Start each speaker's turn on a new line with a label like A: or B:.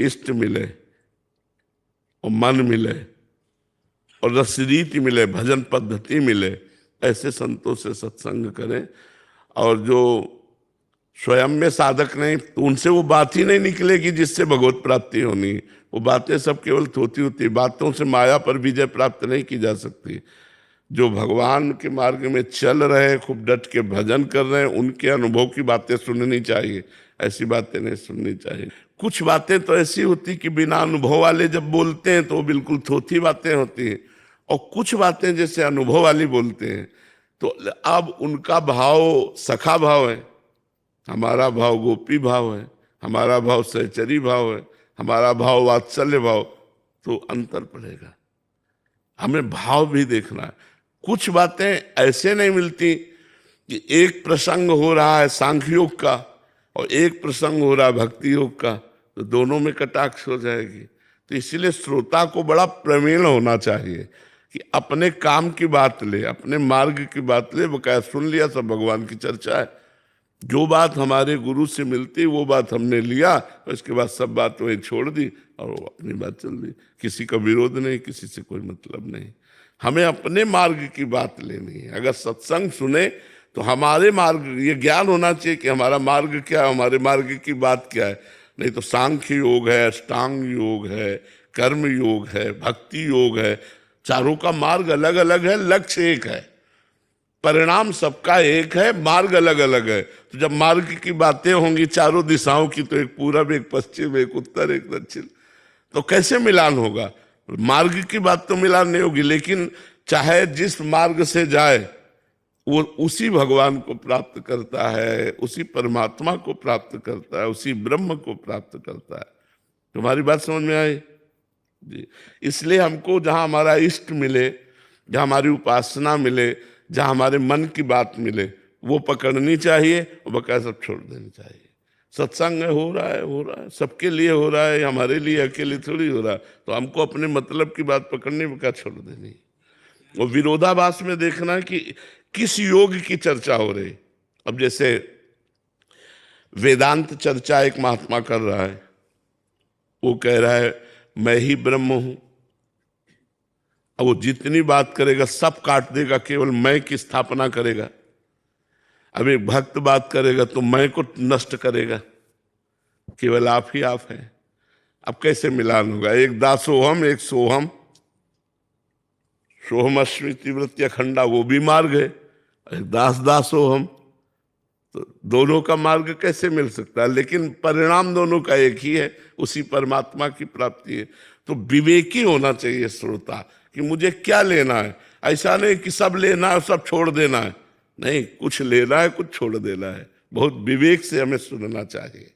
A: इष्ट मिले और मन मिले और रसरीति मिले, भजन पद्धति मिले, ऐसे संतों से सत्संग करें। और जो स्वयं में साधक नहीं, तो उनसे वो बात ही नहीं निकलेगी जिससे भगवत प्राप्ति होनी। वो बातें सब केवल थोती होती, बातों से माया पर विजय प्राप्त नहीं की जा सकती। जो भगवान के मार्ग में चल रहे, खूब डट के भजन कर रहे हैं, उनके अनुभव की बातें सुननी चाहिए, ऐसी बातें नहीं सुननी चाहिए। कुछ बातें तो ऐसी होती कि बिना अनुभव वाले जब बोलते हैं तो वो बिल्कुल थोथी बातें होती हैं, और कुछ बातें जैसे अनुभव वाली बोलते हैं तो अब उनका भाव सखा भाव है, हमारा भाव गोपी भाव है, हमारा भाव सहचरी भाव है, हमारा भाव वात्सल्य भाव, तो अंतर पड़ेगा। हमें भाव भी देखना है। कुछ बातें ऐसे नहीं मिलती कि एक प्रसंग हो रहा है सांख्य योग का और एक प्रसंग हो रहा है भक्ति योग का, तो दोनों में कटाक्ष हो जाएगी। तो इसीलिए श्रोता को बड़ा प्रवीण होना चाहिए कि अपने काम की बात ले, अपने मार्ग की बात ले, बकाया सुन लिया सब भगवान की चर्चा है, जो बात हमारे गुरु से मिलती वो बात हमने लिया, और इसके बाद सब बात वहीं छोड़ दी और वो अपनी बात चल दी। किसी का विरोध नहीं, किसी से कोई मतलब नहीं। हमें अपने मार्ग की बात लेनी है। अगर सत्संग सुने तो हमारे मार्ग, ये ज्ञान होना चाहिए कि हमारा मार्ग क्या है, हमारे मार्ग की बात क्या है। नहीं तो सांख्य योग है, अष्टांग योग है, कर्म योग है, भक्ति योग है, चारों का मार्ग अलग अलग है, लक्ष्य एक है, परिणाम सबका एक है, मार्ग अलग अलग है। तो जब मार्ग की बातें होंगी चारों दिशाओं की, तो एक पूरब, एक पश्चिम, एक उत्तर, एक दक्षिण, तो कैसे मिलान होगा? मार्ग की बात तो मिलान नहीं होगी, लेकिन चाहे जिस मार्ग से जाए वो उसी भगवान को प्राप्त करता है, उसी परमात्मा को प्राप्त करता है, उसी ब्रह्म को प्राप्त करता है। तुम्हारी बात समझ में आई जी? इसलिए हमको जहां हमारा इष्ट मिले, जहां हमारी उपासना मिले, जहां हमारे मन की बात मिले, वो पकड़नी चाहिए और बकाया सब छोड़ देनी चाहिए। सत्संग हो रहा है, सबके लिए हो रहा है, हमारे लिए अकेले थोड़ी हो रहा है, तो हमको अपने मतलब की बात पकड़नी, बकाया छोड़ देनी। और विरोधाभास में देखना कि किस योग की चर्चा हो रही। अब जैसे वेदांत चर्चा एक महात्मा कर रहा है, वो कह रहा है मैं ही ब्रह्म हूं। अब वो जितनी बात करेगा सब काट देगा, केवल मैं की स्थापना करेगा। अब एक भक्त बात करेगा तो मैं को नष्ट करेगा, केवल आप ही आप हैं। अब कैसे मिलान होगा? एक दासोहम, एक सोहम, सोहमस्मि तीव्रत्य खंडा, वो भी मार्ग है, एक दास दासोहम, तो दोनों का मार्ग कैसे मिल सकता है? लेकिन परिणाम दोनों का एक ही है, उसी परमात्मा की प्राप्ति है। तो विवेकी होना चाहिए श्रोता कि मुझे क्या लेना है। ऐसा नहीं कि सब लेना है सब छोड़ देना है, नहीं, कुछ लेना है कुछ छोड़ देना है। बहुत विवेक से हमें सुनना चाहिए।